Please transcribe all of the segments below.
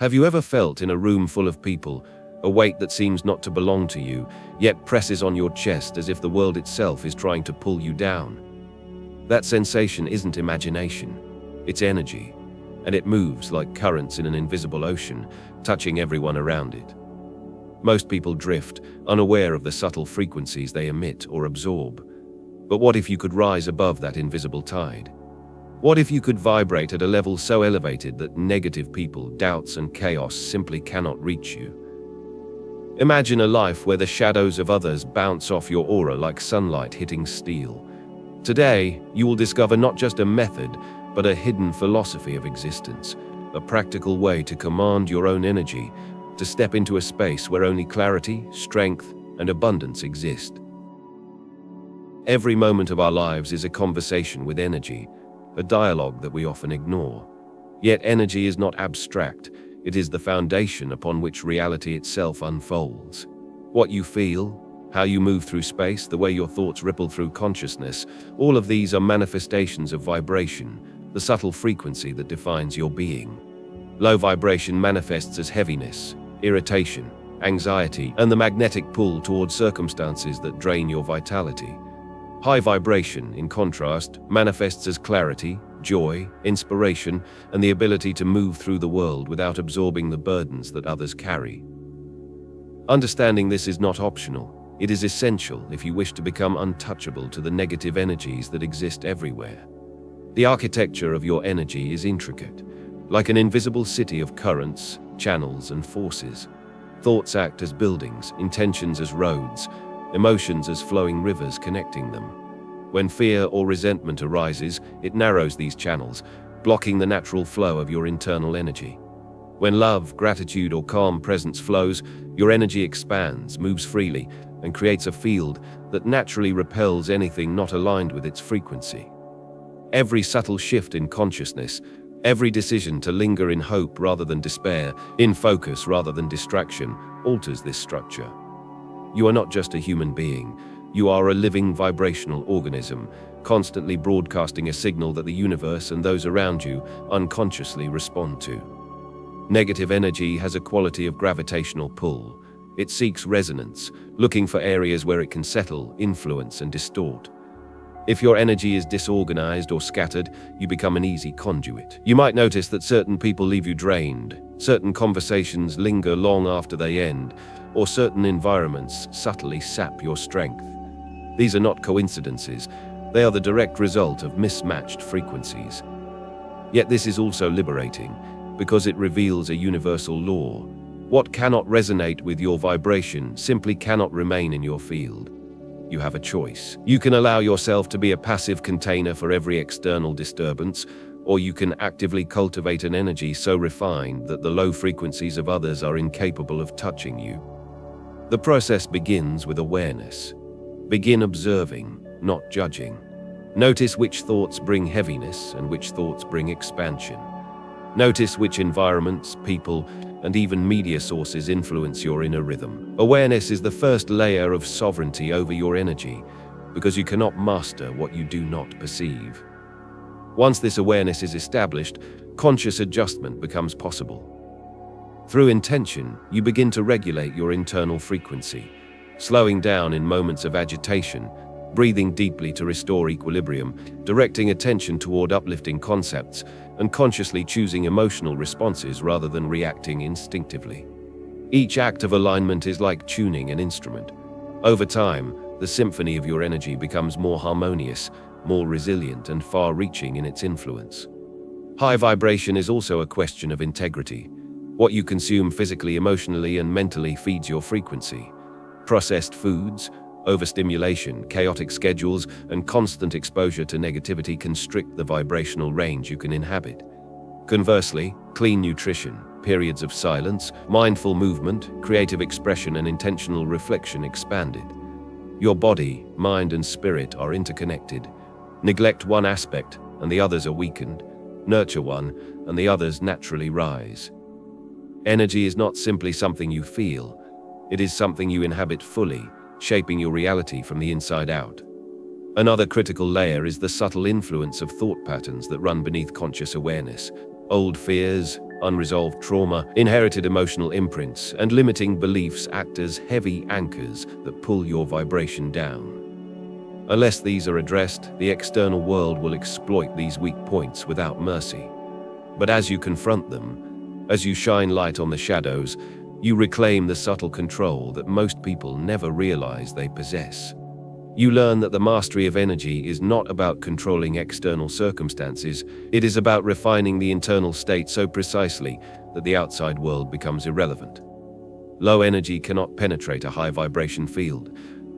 Have you ever felt in a room full of people, a weight that seems not to belong to you, yet presses on your chest as if the world itself is trying to pull you down? That sensation isn't imagination, it's energy, and it moves like currents in an invisible ocean, touching everyone around it. Most people drift, unaware of the subtle frequencies they emit or absorb. But what if you could rise above that invisible tide? What if you could vibrate at a level so elevated that negative people, doubts, and chaos simply cannot reach you? Imagine a life where the shadows of others bounce off your aura like sunlight hitting steel. Today, you will discover not just a method, but a hidden philosophy of existence, a practical way to command your own energy, to step into a space where only clarity, strength, and abundance exist. Every moment of our lives is a conversation with energy, a dialogue that we often ignore. Yet energy is not abstract, it is the foundation upon which reality itself unfolds. What you feel, how you move through space, the way your thoughts ripple through consciousness, all of these are manifestations of vibration, the subtle frequency that defines your being. Low vibration manifests as heaviness, irritation, anxiety, and the magnetic pull towards circumstances that drain your vitality. High vibration, in contrast, manifests as clarity, joy, inspiration, and the ability to move through the world without absorbing the burdens that others carry. Understanding this is not optional, it is essential if you wish to become untouchable to the negative energies that exist everywhere. The architecture of your energy is intricate, like an invisible city of currents, channels, and forces. Thoughts act as buildings, intentions as roads, emotions as flowing rivers connecting them. When fear or resentment arises, it narrows these channels, blocking the natural flow of your internal energy. When love, gratitude, or calm presence flows, your energy expands, moves freely, and creates a field that naturally repels anything not aligned with its frequency. Every subtle shift in consciousness, every decision to linger in hope rather than despair, in focus rather than distraction, alters this structure. You are not just a human being, you are a living vibrational organism, constantly broadcasting a signal that the universe and those around you unconsciously respond to. Negative energy has a quality of gravitational pull. It seeks resonance, looking for areas where it can settle, influence, and distort. If your energy is disorganized or scattered, you become an easy conduit. You might notice that certain people leave you drained, certain conversations linger long after they end, or certain environments subtly sap your strength. These are not coincidences, they are the direct result of mismatched frequencies. Yet this is also liberating, because it reveals a universal law. What cannot resonate with your vibration simply cannot remain in your field. You have a choice. You can allow yourself to be a passive container for every external disturbance, or you can actively cultivate an energy so refined that the low frequencies of others are incapable of touching you. The process begins with awareness. Begin observing, not judging. Notice which thoughts bring heaviness and which thoughts bring expansion. Notice which environments, people, and even media sources influence your inner rhythm. Awareness is the first layer of sovereignty over your energy, because you cannot master what you do not perceive. Once this awareness is established, conscious adjustment becomes possible. Through intention, you begin to regulate your internal frequency, slowing down in moments of agitation, breathing deeply to restore equilibrium, directing attention toward uplifting concepts, and consciously choosing emotional responses rather than reacting instinctively. Each act of alignment is like tuning an instrument. Over time, the symphony of your energy becomes more harmonious, more resilient, and far-reaching in its influence. High vibration is also a question of integrity. What you consume physically, emotionally, and mentally feeds your frequency. Processed foods, overstimulation, chaotic schedules, and constant exposure to negativity constrict the vibrational range you can inhabit. Conversely, clean nutrition, periods of silence, mindful movement, creative expression, and intentional reflection expand it. Your body, mind, and spirit are interconnected. Neglect one aspect, and the others are weakened. Nurture one, and the others naturally rise. Energy is not simply something you feel. It is something you inhabit fully, shaping your reality from the inside out. Another critical layer is the subtle influence of thought patterns that run beneath conscious awareness. Old fears, Unresolved trauma, inherited emotional imprints, and limiting beliefs act as heavy anchors that pull your vibration down. Unless these are addressed, the external world will exploit these weak points without mercy. But as you confront them, as you shine light on the shadows, you reclaim the subtle control that most people never realize they possess. You learn that the mastery of energy is not about controlling external circumstances, it is about refining the internal state so precisely that the outside world becomes irrelevant. Low energy cannot penetrate a high vibration field.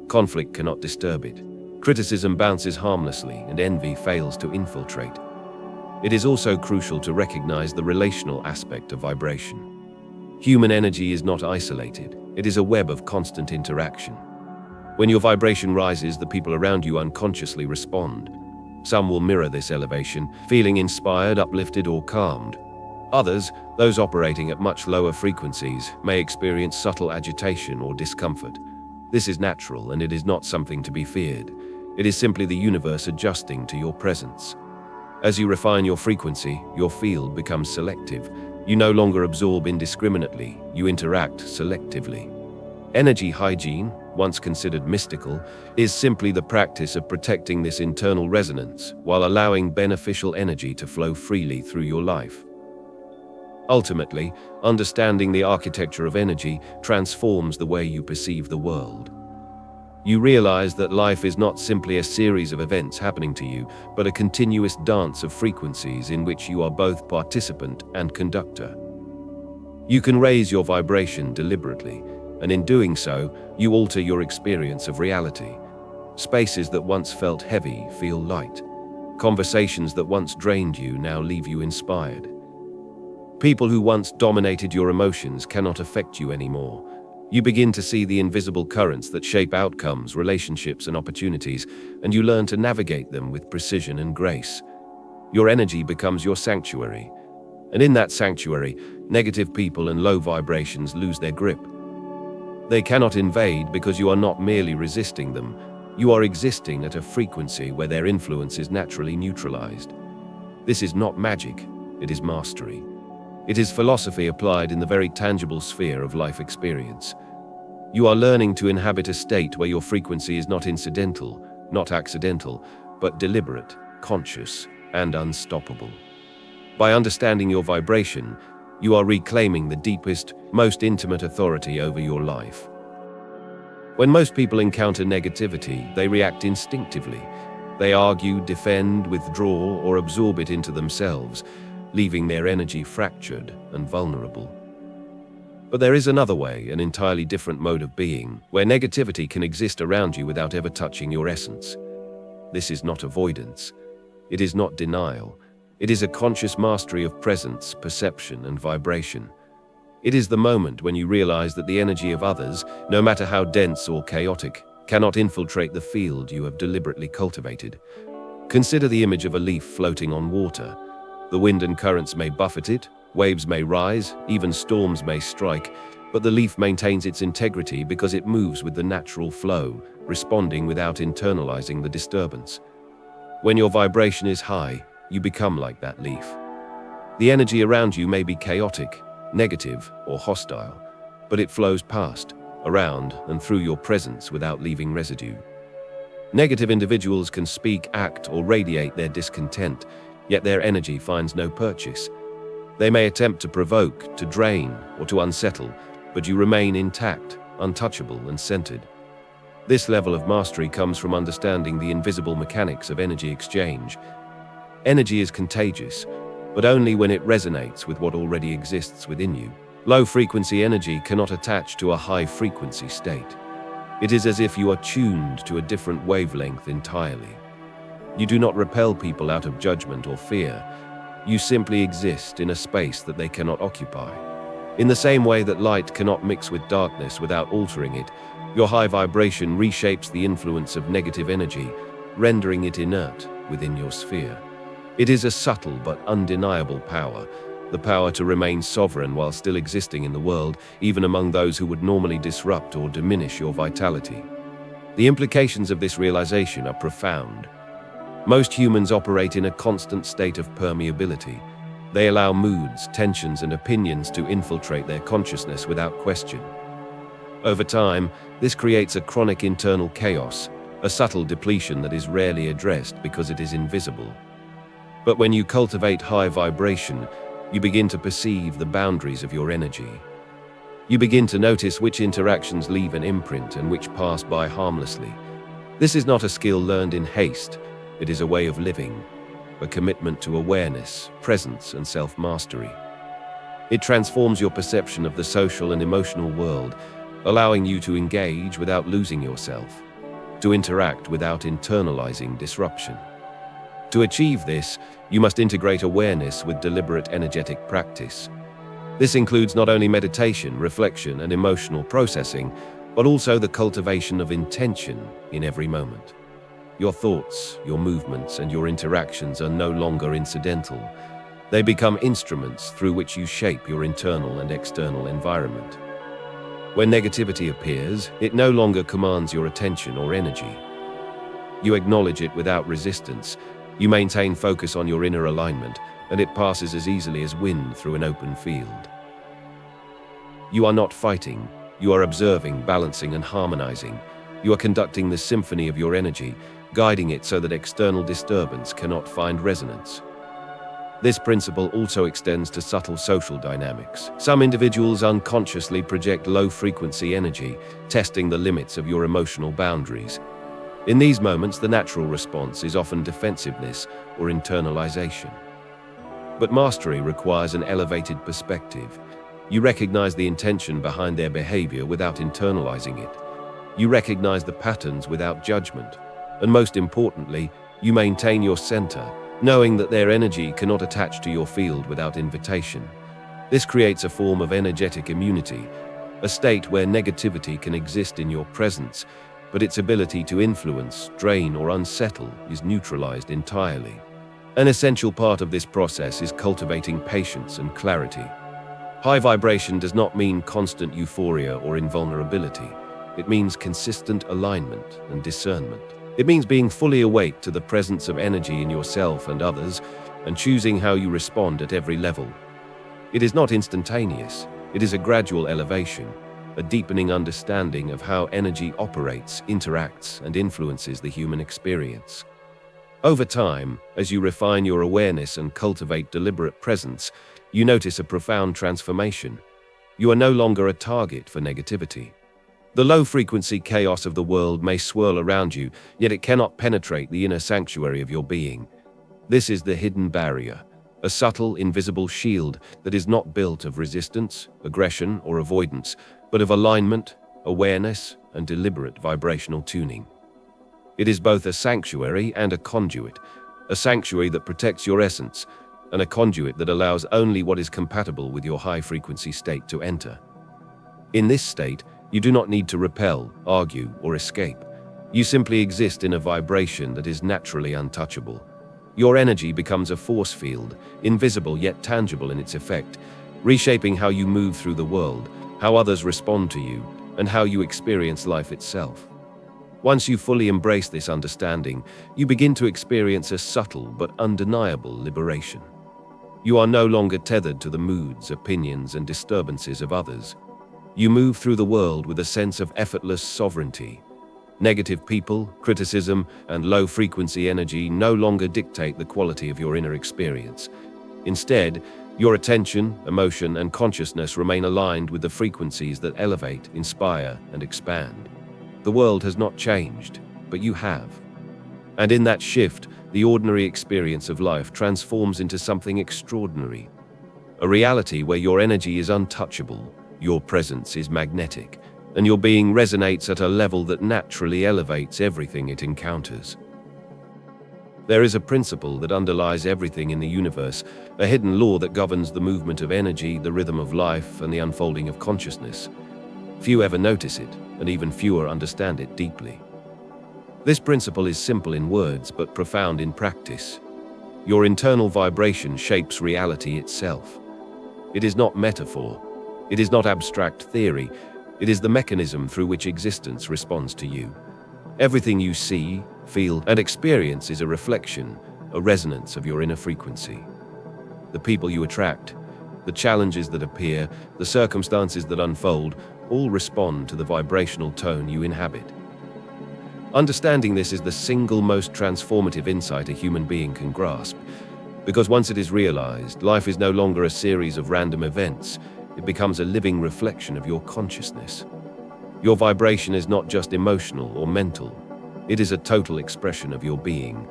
Conflict cannot disturb it. Criticism bounces harmlessly, and envy fails to infiltrate. It is also crucial to recognize the relational aspect of vibration. Human energy is not isolated, it is a web of constant interaction. When your vibration rises, the people around you unconsciously respond. Some will mirror this elevation, feeling inspired, uplifted, or calmed. Others, those operating at much lower frequencies, may experience subtle agitation or discomfort. This is natural, and it is not something to be feared. It is simply the universe adjusting to your presence. As you refine your frequency, your field becomes selective. You no longer absorb indiscriminately, you interact selectively. Energy hygiene, once considered mystical, is simply the practice of protecting this internal resonance while allowing beneficial energy to flow freely through your life. Ultimately, understanding the architecture of energy transforms the way you perceive the world. You realize that life is not simply a series of events happening to you, but a continuous dance of frequencies in which you are both participant and conductor. You can raise your vibration deliberately, and in doing so, you alter your experience of reality. Spaces that once felt heavy feel light. Conversations that once drained you now leave you inspired. People who once dominated your emotions cannot affect you anymore. You begin to see the invisible currents that shape outcomes, relationships, and opportunities, and you learn to navigate them with precision and grace. Your energy becomes your sanctuary, and in that sanctuary, negative people and low vibrations lose their grip. They cannot invade because you are not merely resisting them, you are existing at a frequency where their influence is naturally neutralized. This is not magic, it is mastery. It is philosophy applied in the very tangible sphere of life experience. You are learning to inhabit a state where your frequency is not incidental, not accidental, but deliberate, conscious, and unstoppable. By understanding your vibration, you are reclaiming the deepest, most intimate authority over your life. When most people encounter negativity, they react instinctively. They argue, defend, withdraw, or absorb it into themselves, leaving their energy fractured and vulnerable. But there is another way, an entirely different mode of being, where negativity can exist around you without ever touching your essence. This is not avoidance. It is not denial. It is a conscious mastery of presence, perception, and vibration. It is the moment when you realize that the energy of others, no matter how dense or chaotic, cannot infiltrate the field you have deliberately cultivated. Consider the image of a leaf floating on water. The wind and currents may buffet it, waves may rise, even storms may strike, but the leaf maintains its integrity because it moves with the natural flow, responding without internalizing the disturbance. When your vibration is high, you become like that leaf. The energy around you may be chaotic, negative, or hostile, but it flows past, around, and through your presence without leaving residue. Negative individuals can speak, act, or radiate their discontent, yet their energy finds no purchase. They may attempt to provoke, to drain, or to unsettle, but you remain intact, untouchable, and centered. This level of mastery comes from understanding the invisible mechanics of energy exchange. Energy is contagious, but only when it resonates with what already exists within you. Low-frequency energy cannot attach to a high-frequency state. It is as if you are tuned to a different wavelength entirely. You do not repel people out of judgment or fear. You simply exist in a space that they cannot occupy. In the same way that light cannot mix with darkness without altering it, your high vibration reshapes the influence of negative energy, rendering it inert within your sphere. It is a subtle but undeniable power, the power to remain sovereign while still existing in the world, even among those who would normally disrupt or diminish your vitality. The implications of this realization are profound. Most humans operate in a constant state of permeability. They allow moods, tensions, and opinions to infiltrate their consciousness without question. Over time, this creates a chronic internal chaos, a subtle depletion that is rarely addressed because it is invisible. But when you cultivate high vibration, you begin to perceive the boundaries of your energy. You begin to notice which interactions leave an imprint and which pass by harmlessly. This is not a skill learned in haste, it is a way of living, a commitment to awareness, presence, and self-mastery. It transforms your perception of the social and emotional world, allowing you to engage without losing yourself, to interact without internalizing disruption. To achieve this, you must integrate awareness with deliberate energetic practice. This includes not only meditation, reflection, and emotional processing, but also the cultivation of intention in every moment. Your thoughts, your movements, and your interactions are no longer incidental. They become instruments through which you shape your internal and external environment. When negativity appears, it no longer commands your attention or energy. You acknowledge it without resistance. You maintain focus on your inner alignment, and it passes as easily as wind through an open field. You are not fighting. You are observing, balancing, and harmonizing. You are conducting the symphony of your energy, guiding it so that external disturbance cannot find resonance. This principle also extends to subtle social dynamics. Some individuals unconsciously project low-frequency energy, testing the limits of your emotional boundaries. In these moments, the natural response is often defensiveness or internalization. But mastery requires an elevated perspective. You recognize the intention behind their behavior without internalizing it. You recognize the patterns without judgment. And most importantly, you maintain your center, knowing that their energy cannot attach to your field without invitation. This creates a form of energetic immunity, a state where negativity can exist in your presence, but its ability to influence, drain, or unsettle is neutralized entirely. An essential part of this process is cultivating patience and clarity. High vibration does not mean constant euphoria or invulnerability. It means consistent alignment and discernment. It means being fully awake to the presence of energy in yourself and others, and choosing how you respond at every level. It is not instantaneous. It is a gradual elevation, a deepening understanding of how energy operates, interacts, and influences the human experience. Over time, as you refine your awareness and cultivate deliberate presence, you notice a profound transformation. You are no longer a target for negativity. The low-frequency chaos of the world may swirl around you, yet it cannot penetrate the inner sanctuary of your being. This is the hidden barrier, a subtle, invisible shield that is not built of resistance, aggression, or avoidance, but of alignment, awareness, and deliberate vibrational tuning. It is both a sanctuary and a conduit, a sanctuary that protects your essence, and a conduit that allows only what is compatible with your high-frequency state to enter. In this state, you do not need to repel, argue, or escape. You simply exist in a vibration that is naturally untouchable. Your energy becomes a force field, invisible yet tangible in its effect, reshaping how you move through the world, how others respond to you, and how you experience life itself. Once you fully embrace this understanding, you begin to experience a subtle but undeniable liberation. You are no longer tethered to the moods, opinions, and disturbances of others. You move through the world with a sense of effortless sovereignty. Negative people, criticism, and low-frequency energy no longer dictate the quality of your inner experience. Instead, your attention, emotion, and consciousness remain aligned with the frequencies that elevate, inspire, and expand. The world has not changed, but you have. And in that shift, the ordinary experience of life transforms into something extraordinary. A reality where your energy is untouchable, your presence is magnetic, and your being resonates at a level that naturally elevates everything it encounters. There is a principle that underlies everything in the universe, a hidden law that governs the movement of energy, the rhythm of life, and the unfolding of consciousness. Few ever notice it, and even fewer understand it deeply. This principle is simple in words, but profound in practice. Your internal vibration shapes reality itself. It is not metaphor. It is not abstract theory. It is the mechanism through which existence responds to you. Everything you see, feel, and experience is a reflection, a resonance of your inner frequency. the people you attract, the challenges that appear, the circumstances that unfold, all respond to the vibrational tone you inhabit. Understanding this is the single most transformative insight a human being can grasp, because once it is realized, life is no longer a series of random events. It becomes a living reflection of your consciousness. Your vibration is not just emotional or mental. It is a total expression of your being.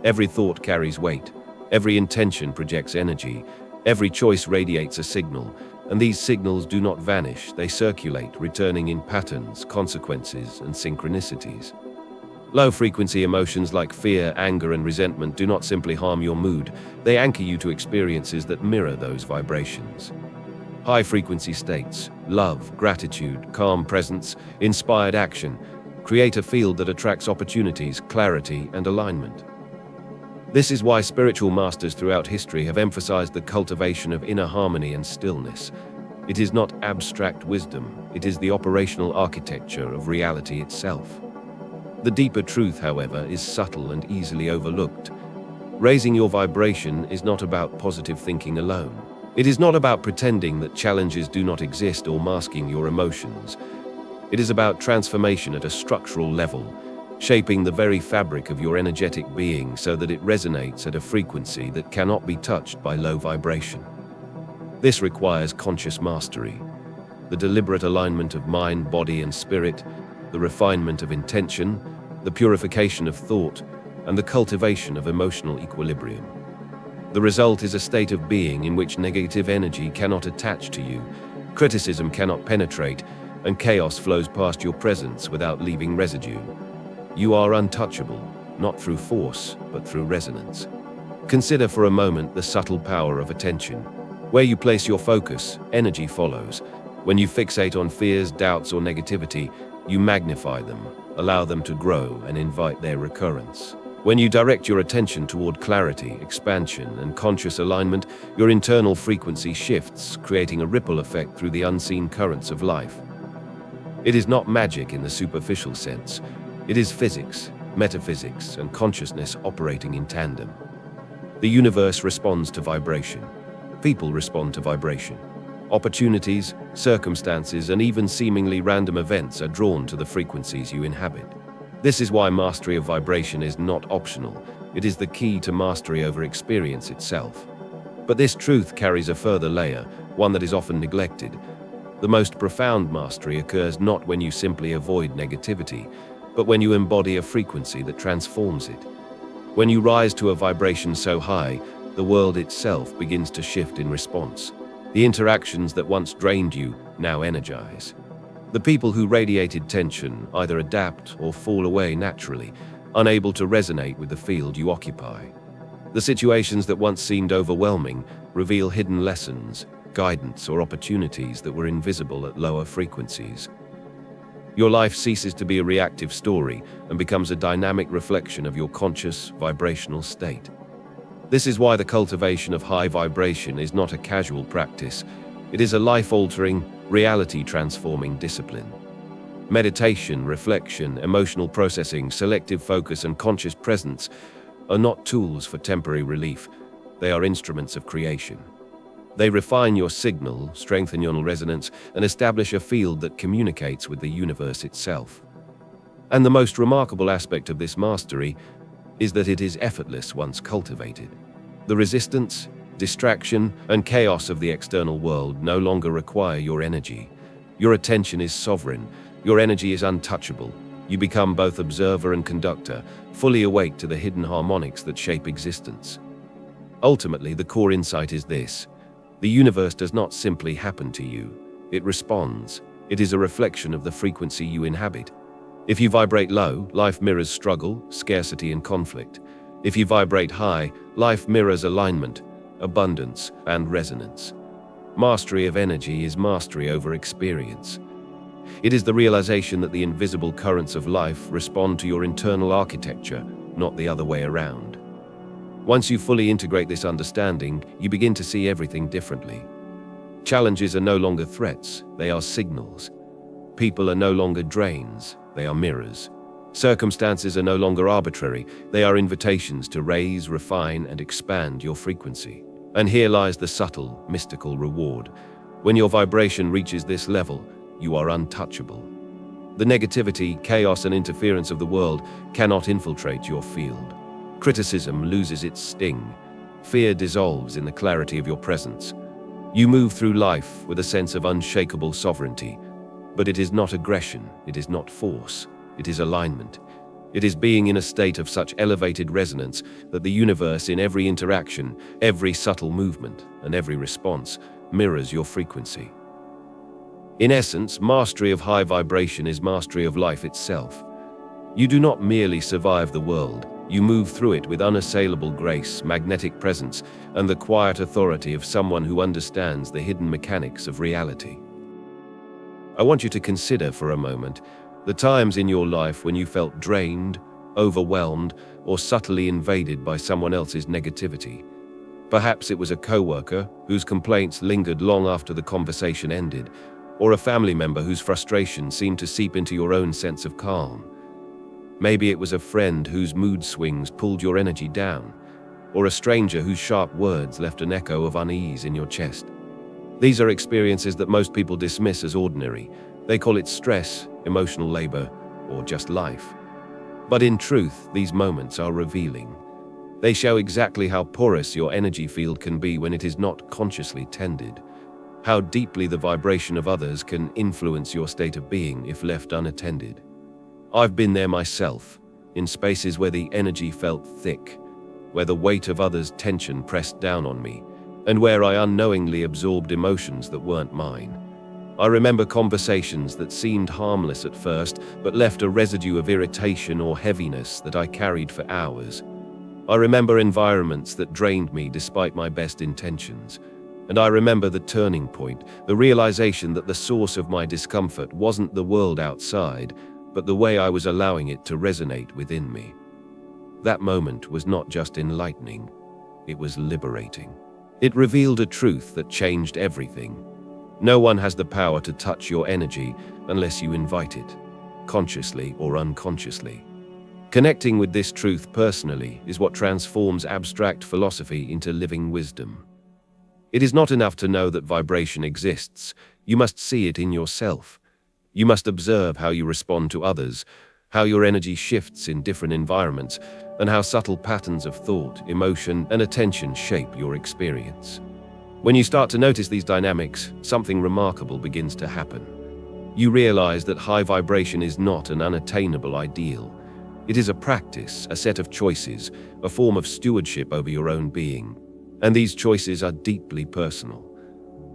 Every thought carries weight. Every intention projects energy. Every choice radiates a signal, and these signals do not vanish. They circulate, returning in patterns, consequences, and synchronicities. Low-frequency emotions like fear, anger, and resentment do not simply harm your mood. They anchor you to experiences that mirror those vibrations. High-frequency states, love, gratitude, calm presence, inspired action, create a field that attracts opportunities, clarity, and alignment. This is why spiritual masters throughout history have emphasized the cultivation of inner harmony and stillness. It is not abstract wisdom, it is the operational architecture of reality itself. The deeper truth, however, is subtle and easily overlooked. Raising your vibration is not about positive thinking alone. It is not about pretending that challenges do not exist or masking your emotions. It is about transformation at a structural level, shaping the very fabric of your energetic being so that it resonates at a frequency that cannot be touched by low vibration. This requires conscious mastery, the deliberate alignment of mind, body, and spirit, the refinement of intention, the purification of thought, and the cultivation of emotional equilibrium. The result is a state of being in which negative energy cannot attach to you, criticism cannot penetrate, and chaos flows past your presence without leaving residue. You are untouchable, not through force, but through resonance. Consider for a moment the subtle power of attention. Where you place your focus, energy follows. When you fixate on fears, doubts, or negativity, you magnify them, allow them to grow, and invite their recurrence. When you direct your attention toward clarity, expansion, and conscious alignment, your internal frequency shifts, creating a ripple effect through the unseen currents of life. It is not magic in the superficial sense. It is physics, metaphysics, and consciousness operating in tandem. The universe responds to vibration. People respond to vibration. Opportunities, circumstances, and even seemingly random events are drawn to the frequencies you inhabit. This is why mastery of vibration is not optional. It is the key to mastery over experience itself. But this truth carries a further layer, one that is often neglected. The most profound mastery occurs not when you simply avoid negativity, but when you embody a frequency that transforms it. When you rise to a vibration so high, the world itself begins to shift in response. The interactions that once drained you now energize. The people who radiated tension either adapt or fall away naturally, unable to resonate with the field you occupy. The situations that once seemed overwhelming reveal hidden lessons, guidance, or opportunities that were invisible at lower frequencies. Your life ceases to be a reactive story and becomes a dynamic reflection of your conscious, vibrational state. This is why the cultivation of high vibration is not a casual practice. It is a life-altering, reality-transforming discipline. Meditation, reflection, emotional processing, selective focus, and conscious presence are not tools for temporary relief. They are instruments of creation. They refine your signal, strengthen your resonance, and establish a field that communicates with the universe itself. And the most remarkable aspect of this mastery is that it is effortless once cultivated. The resistance, distraction, and chaos of the external world no longer require your energy. Your attention is sovereign. Your energy is untouchable. You become both observer and conductor, fully awake to the hidden harmonics that shape existence. Ultimately, the core insight is this: the universe does not simply happen to you. It responds. It is a reflection of the frequency you inhabit. If you vibrate low, life mirrors struggle, scarcity, and conflict. If you vibrate high, life mirrors alignment, abundance, and resonance. Mastery of energy is mastery over experience. It is the realization that the invisible currents of life respond to your internal architecture, not the other way around. Once you fully integrate this understanding, you begin to see everything differently. Challenges are no longer threats, they are signals. People are no longer drains, they are mirrors. Circumstances are no longer arbitrary, they are invitations to raise, refine, and expand your frequency. And here lies the subtle, mystical reward. When your vibration reaches this level, you are untouchable. The negativity, chaos, and interference of the world cannot infiltrate your field. Criticism loses its sting. Fear dissolves in the clarity of your presence. You move through life with a sense of unshakable sovereignty. But it is not aggression, it is not force, it is alignment. It is being in a state of such elevated resonance that the universe, in every interaction, every subtle movement, and every response, mirrors your frequency. In essence, mastery of high vibration is mastery of life itself. You do not merely survive the world, you move through it with unassailable grace, magnetic presence, and the quiet authority of someone who understands the hidden mechanics of reality. I want you to consider for a moment the times in your life when you felt drained, overwhelmed, or subtly invaded by someone else's negativity. Perhaps it was a coworker whose complaints lingered long after the conversation ended, or a family member whose frustration seemed to seep into your own sense of calm. Maybe it was a friend whose mood swings pulled your energy down, or a stranger whose sharp words left an echo of unease in your chest. These are experiences that most people dismiss as ordinary. They call it stress, emotional labor, or just life. But in truth, these moments are revealing. They show exactly how porous your energy field can be when it is not consciously tended, how deeply the vibration of others can influence your state of being if left unattended. I've been there myself, in spaces where the energy felt thick, where the weight of others' tension pressed down on me, and where I unknowingly absorbed emotions that weren't mine. I remember conversations that seemed harmless at first, but left a residue of irritation or heaviness that I carried for hours. I remember environments that drained me despite my best intentions. And I remember the turning point, the realization that the source of my discomfort wasn't the world outside, but the way I was allowing it to resonate within me. That moment was not just enlightening, it was liberating. It revealed a truth that changed everything. No one has the power to touch your energy unless you invite it, consciously or unconsciously. Connecting with this truth personally is what transforms abstract philosophy into living wisdom. It is not enough to know that vibration exists. You must see it in yourself. You must observe how you respond to others, how your energy shifts in different environments, and how subtle patterns of thought, emotion, and attention shape your experience. When you start to notice these dynamics, something remarkable begins to happen. You realize that high vibration is not an unattainable ideal. It is a practice, a set of choices, a form of stewardship over your own being. And these choices are deeply personal.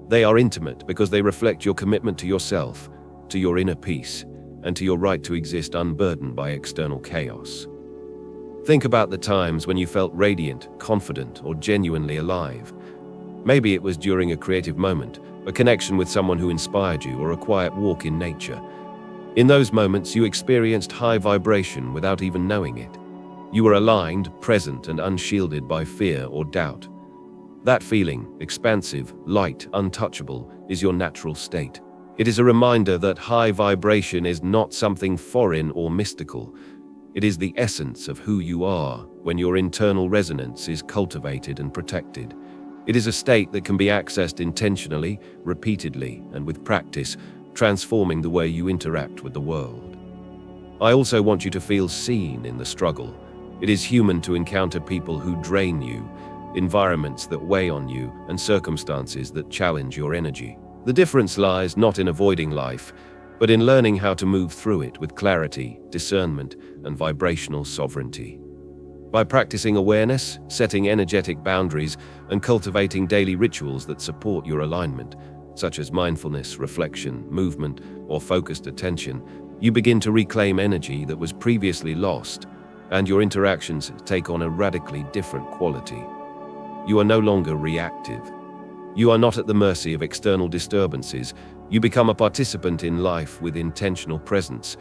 They are intimate because they reflect your commitment to yourself, to your inner peace, and to your right to exist unburdened by external chaos. Think about the times when you felt radiant, confident, or genuinely alive. Maybe it was during a creative moment, a connection with someone who inspired you, or a quiet walk in nature. In those moments, you experienced high vibration without even knowing it. You were aligned, present, and unshielded by fear or doubt. That feeling, expansive, light, untouchable, is your natural state. It is a reminder that high vibration is not something foreign or mystical. It is the essence of who you are when your internal resonance is cultivated and protected. It is a state that can be accessed intentionally, repeatedly, and with practice, transforming the way you interact with the world. I also want you to feel seen in the struggle. It is human to encounter people who drain you, environments that weigh on you, and circumstances that challenge your energy. The difference lies not in avoiding life, but in learning how to move through it with clarity, discernment, and vibrational sovereignty. By practicing awareness, setting energetic boundaries, and cultivating daily rituals that support your alignment, such as mindfulness, reflection, movement, or focused attention, you begin to reclaim energy that was previously lost, and your interactions take on a radically different quality. You are no longer reactive. You are not at the mercy of external disturbances. You become a participant in life with intentional presence,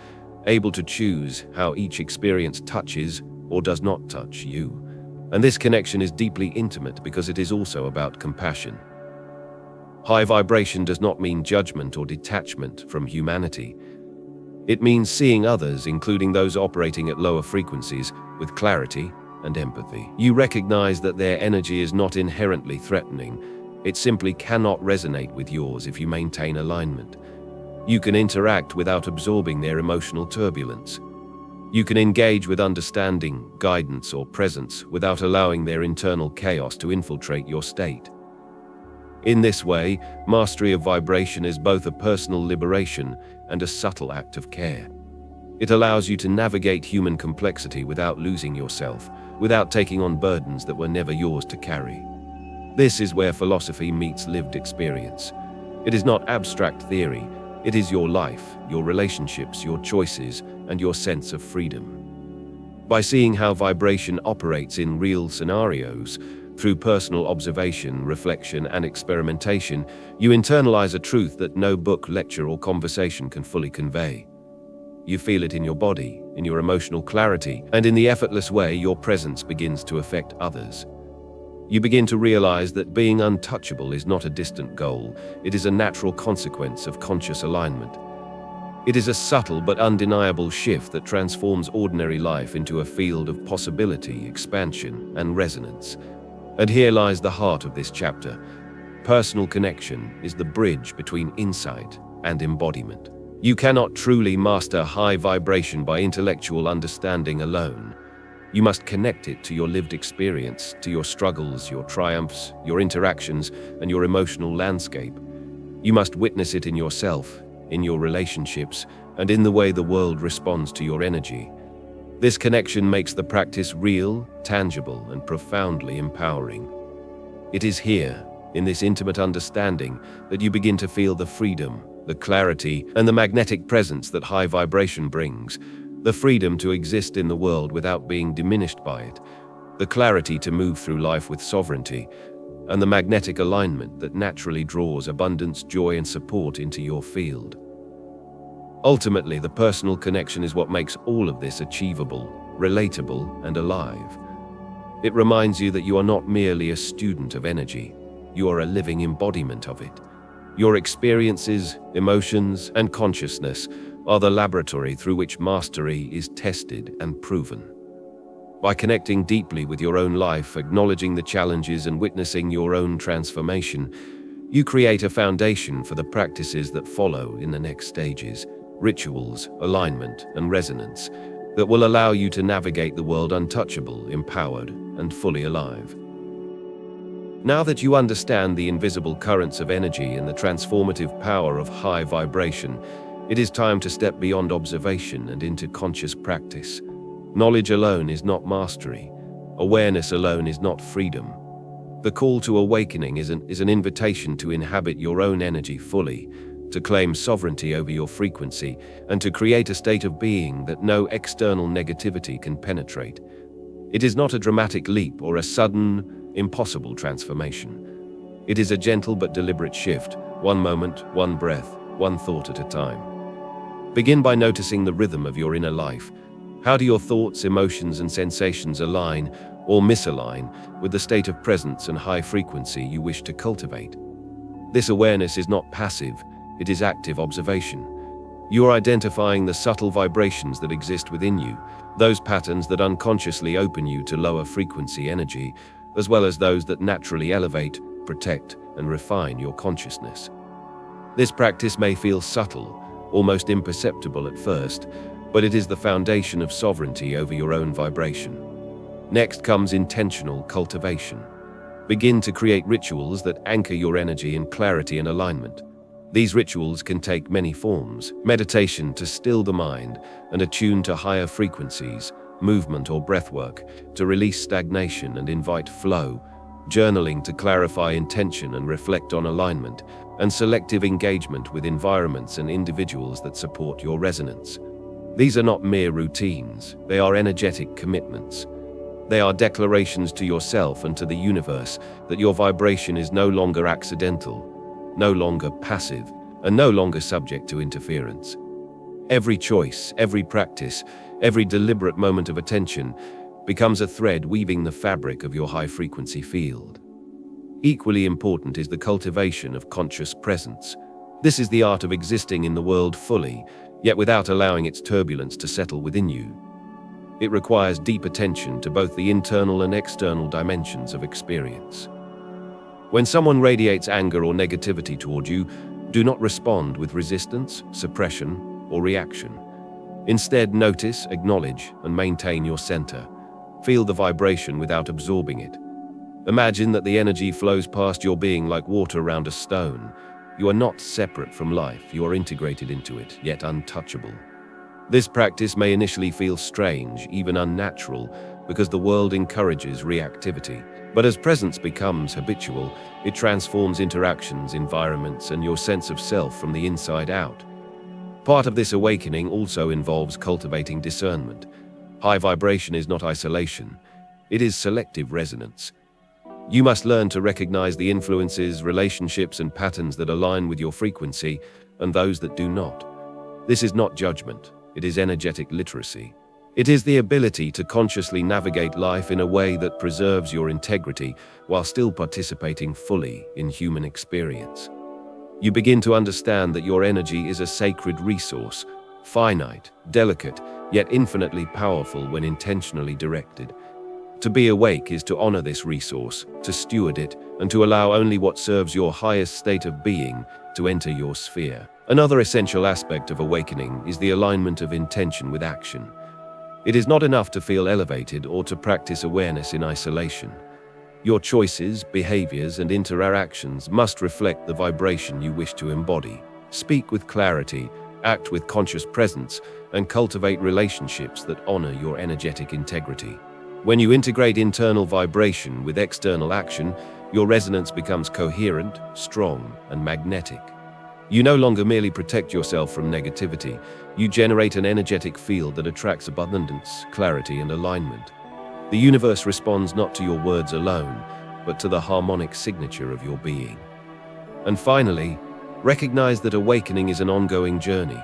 able to choose how each experience touches or does not touch you. And this connection is deeply intimate because it is also about compassion. High vibration does not mean judgment or detachment from humanity. It means seeing others, including those operating at lower frequencies, with clarity and empathy. You recognize that their energy is not inherently threatening. It simply cannot resonate with yours if you maintain alignment. You can interact without absorbing their emotional turbulence. You can engage with understanding, guidance, or presence without allowing their internal chaos to infiltrate your state. In this way, mastery of vibration is both a personal liberation and a subtle act of care. It allows you to navigate human complexity without losing yourself, without taking on burdens that were never yours to carry. This is where philosophy meets lived experience. It is not abstract theory. It is your life, your relationships, your choices, and your sense of freedom. By seeing how vibration operates in real scenarios, through personal observation, reflection, and experimentation, you internalize a truth that no book, lecture, or conversation can fully convey. You feel it in your body, in your emotional clarity, and in the effortless way your presence begins to affect others. You begin to realize that being untouchable is not a distant goal. It is a natural consequence of conscious alignment. It is a subtle but undeniable shift that transforms ordinary life into a field of possibility, expansion, and resonance. And here lies the heart of this chapter. Personal connection is the bridge between insight and embodiment. You cannot truly master high vibration by intellectual understanding alone. You must connect it to your lived experience, to your struggles, your triumphs, your interactions, and your emotional landscape. You must witness it in yourself, in your relationships, and in the way the world responds to your energy. This connection makes the practice real, tangible, and profoundly empowering. It is here, in this intimate understanding, that you begin to feel the freedom, the clarity, and the magnetic presence that high vibration brings. The freedom to exist in the world without being diminished by it, the clarity to move through life with sovereignty, and the magnetic alignment that naturally draws abundance, joy, and support into your field. Ultimately, the personal connection is what makes all of this achievable, relatable, and alive. It reminds you that you are not merely a student of energy, you are a living embodiment of it. Your experiences, emotions, and consciousness are the laboratory through which mastery is tested and proven. By connecting deeply with your own life, acknowledging the challenges, and witnessing your own transformation, you create a foundation for the practices that follow in the next stages, rituals, alignment, and resonance, that will allow you to navigate the world untouchable, empowered, and fully alive. Now that you understand the invisible currents of energy and the transformative power of high vibration, it is time to step beyond observation and into conscious practice. Knowledge alone is not mastery. Awareness alone is not freedom. The call to awakening is an invitation to inhabit your own energy fully, to claim sovereignty over your frequency, and to create a state of being that no external negativity can penetrate. It is not a dramatic leap or a sudden, impossible transformation. It is a gentle but deliberate shift, one moment, one breath, one thought at a time. Begin by noticing the rhythm of your inner life. How do your thoughts, emotions, and sensations align or misalign with the state of presence and high frequency you wish to cultivate? This awareness is not passive, it is active observation. You are identifying the subtle vibrations that exist within you, those patterns that unconsciously open you to lower frequency energy, as well as those that naturally elevate, protect, and refine your consciousness. This practice may feel subtle, almost imperceptible at first, but it is the foundation of sovereignty over your own vibration. Next comes intentional cultivation. Begin to create rituals that anchor your energy in clarity and alignment. These rituals can take many forms: meditation to still the mind and attune to higher frequencies, movement or breathwork to release stagnation and invite flow, journaling to clarify intention and reflect on alignment, and selective engagement with environments and individuals that support your resonance. These are not mere routines, they are energetic commitments. They are declarations to yourself and to the universe that your vibration is no longer accidental, no longer passive, and no longer subject to interference. Every choice, every practice, every deliberate moment of attention becomes a thread weaving the fabric of your high-frequency field. Equally important is the cultivation of conscious presence. This is the art of existing in the world fully, yet without allowing its turbulence to settle within you. It requires deep attention to both the internal and external dimensions of experience. When someone radiates anger or negativity toward you, do not respond with resistance, suppression, or reaction. Instead, notice, acknowledge, and maintain your center. Feel the vibration without absorbing it. Imagine that the energy flows past your being like water around a stone. You are not separate from life, you are integrated into it, yet untouchable. This practice may initially feel strange, even unnatural, because the world encourages reactivity. But as presence becomes habitual, it transforms interactions, environments, and your sense of self from the inside out. Part of this awakening also involves cultivating discernment. High vibration is not isolation, it is selective resonance. You must learn to recognize the influences, relationships, and patterns that align with your frequency and those that do not. This is not judgment, it is energetic literacy. It is the ability to consciously navigate life in a way that preserves your integrity while still participating fully in human experience. You begin to understand that your energy is a sacred resource, finite, delicate, yet infinitely powerful when intentionally directed. To be awake is to honor this resource, to steward it, and to allow only what serves your highest state of being to enter your sphere. Another essential aspect of awakening is the alignment of intention with action. It is not enough to feel elevated or to practice awareness in isolation. Your choices, behaviors, and interactions must reflect the vibration you wish to embody. Speak with clarity, act with conscious presence, and cultivate relationships that honor your energetic integrity. When you integrate internal vibration with external action, your resonance becomes coherent, strong, and magnetic. You no longer merely protect yourself from negativity, you generate an energetic field that attracts abundance, clarity, and alignment. The universe responds not to your words alone, but to the harmonic signature of your being. And finally, recognize that awakening is an ongoing journey.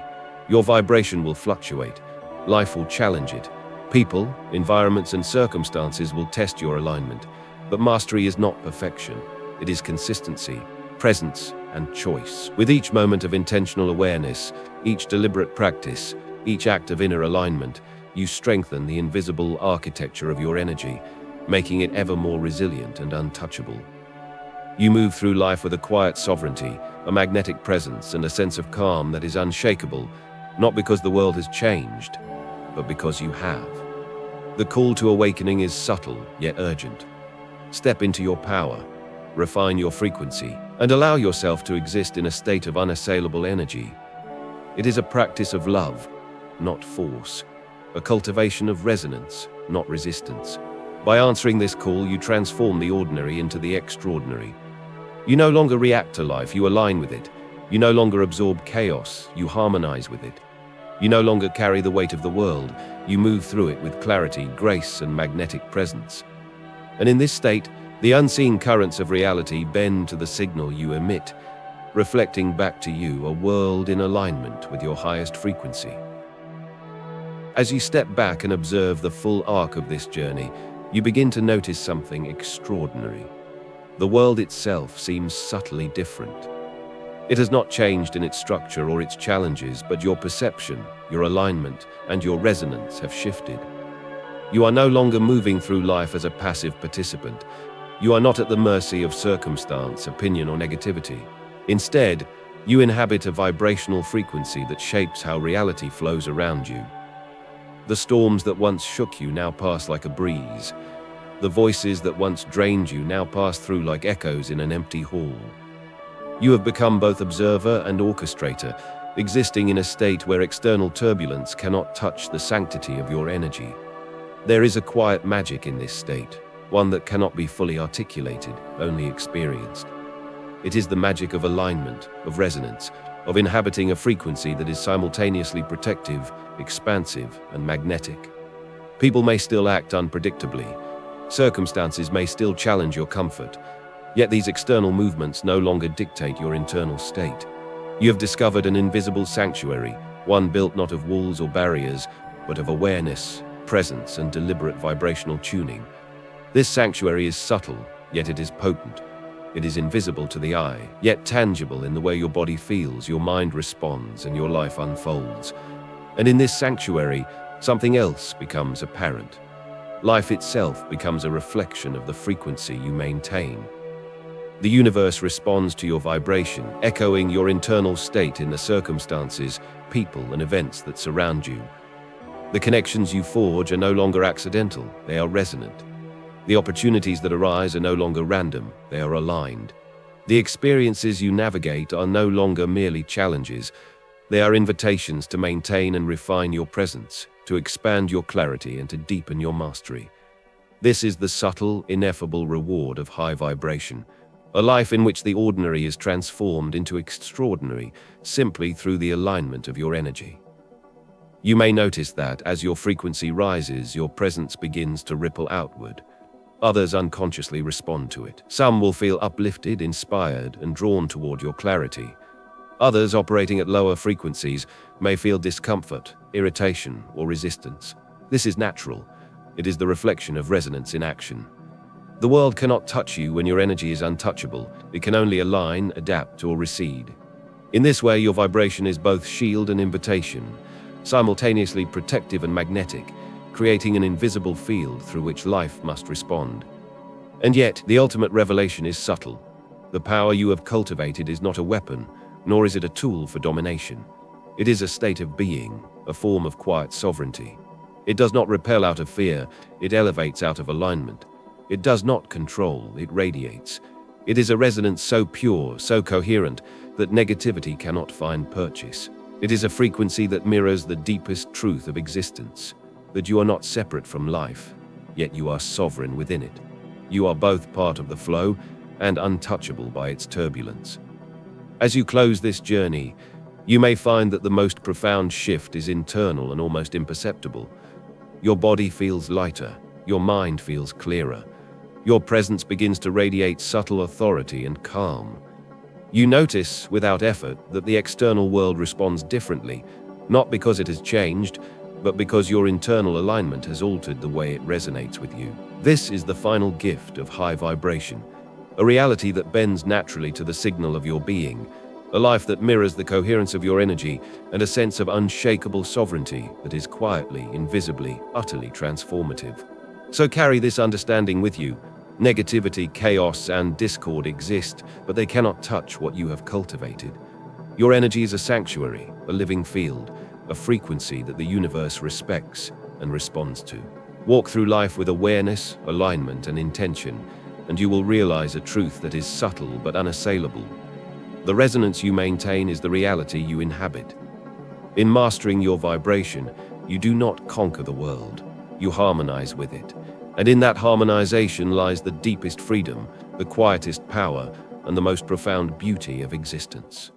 Your vibration will fluctuate, life will challenge it. People, environments, and circumstances will test your alignment, but mastery is not perfection, it is consistency, presence, and choice. With each moment of intentional awareness, each deliberate practice, each act of inner alignment, you strengthen the invisible architecture of your energy, making it ever more resilient and untouchable. You move through life with a quiet sovereignty, a magnetic presence, and a sense of calm that is unshakable, not because the world has changed, but because you have. The call to awakening is subtle, yet urgent. Step into your power, refine your frequency, and allow yourself to exist in a state of unassailable energy. It is a practice of love, not force, a cultivation of resonance, not resistance. By answering this call, you transform the ordinary into the extraordinary. You no longer react to life, you align with it. You no longer absorb chaos, you harmonize with it. You no longer carry the weight of the world, you move through it with clarity, grace, and magnetic presence. And in this state, the unseen currents of reality bend to the signal you emit, reflecting back to you a world in alignment with your highest frequency. As you step back and observe the full arc of this journey, you begin to notice something extraordinary. The world itself seems subtly different. It has not changed in its structure or its challenges, but your perception, your alignment, and your resonance have shifted. You are no longer moving through life as a passive participant. You are not at the mercy of circumstance, opinion, or negativity. Instead, you inhabit a vibrational frequency that shapes how reality flows around you. The storms that once shook you now pass like a breeze. The voices that once drained you now pass through like echoes in an empty hall. You have become both observer and orchestrator, existing in a state where external turbulence cannot touch the sanctity of your energy. There is a quiet magic in this state, one that cannot be fully articulated, only experienced. It is the magic of alignment, of resonance, of inhabiting a frequency that is simultaneously protective, expansive, and magnetic. People may still act unpredictably. Circumstances may still challenge your comfort. Yet these external movements no longer dictate your internal state. You have discovered an invisible sanctuary, one built not of walls or barriers, but of awareness, presence, and deliberate vibrational tuning. This sanctuary is subtle, yet it is potent. It is invisible to the eye, yet tangible in the way your body feels, your mind responds, and your life unfolds. And in this sanctuary, something else becomes apparent. Life itself becomes a reflection of the frequency you maintain. The universe responds to your vibration, echoing your internal state in the circumstances, people, and events that surround you. The connections you forge are no longer accidental, they are resonant. The opportunities that arise are no longer random, they are aligned. The experiences you navigate are no longer merely challenges, they are invitations to maintain and refine your presence, to expand your clarity and to deepen your mastery. This is the subtle, ineffable reward of high vibration, a life in which the ordinary is transformed into extraordinary simply through the alignment of your energy. You may notice that as your frequency rises, your presence begins to ripple outward. Others unconsciously respond to it. Some will feel uplifted, inspired, and drawn toward your clarity. Others, operating at lower frequencies, may feel discomfort, irritation, or resistance. This is natural. It is the reflection of resonance in action. The world cannot touch you when your energy is untouchable. It can only align, adapt, or recede. In this way, your vibration is both shield and invitation, simultaneously protective and magnetic, creating an invisible field through which life must respond. And yet, the ultimate revelation is subtle. The power you have cultivated is not a weapon, nor is it a tool for domination. It is a state of being, a form of quiet sovereignty. It does not repel out of fear, it elevates out of alignment. It does not control, it radiates. It is a resonance so pure, so coherent, that negativity cannot find purchase. It is a frequency that mirrors the deepest truth of existence, that you are not separate from life, yet you are sovereign within it. You are both part of the flow and untouchable by its turbulence. As you close this journey, you may find that the most profound shift is internal and almost imperceptible. Your body feels lighter, your mind feels clearer. Your presence begins to radiate subtle authority and calm. You notice, without effort, that the external world responds differently, not because it has changed, but because your internal alignment has altered the way it resonates with you. This is the final gift of high vibration, a reality that bends naturally to the signal of your being, a life that mirrors the coherence of your energy, and a sense of unshakable sovereignty that is quietly, invisibly, utterly transformative. So carry this understanding with you. Negativity, chaos, and discord exist, but they cannot touch what you have cultivated. Your energy is a sanctuary, a living field, a frequency that the universe respects and responds to. Walk through life with awareness, alignment, and intention, and you will realize a truth that is subtle but unassailable. The resonance you maintain is the reality you inhabit. In mastering your vibration, you do not conquer the world, you harmonize with it. And in that harmonization lies the deepest freedom, the quietest power, and the most profound beauty of existence.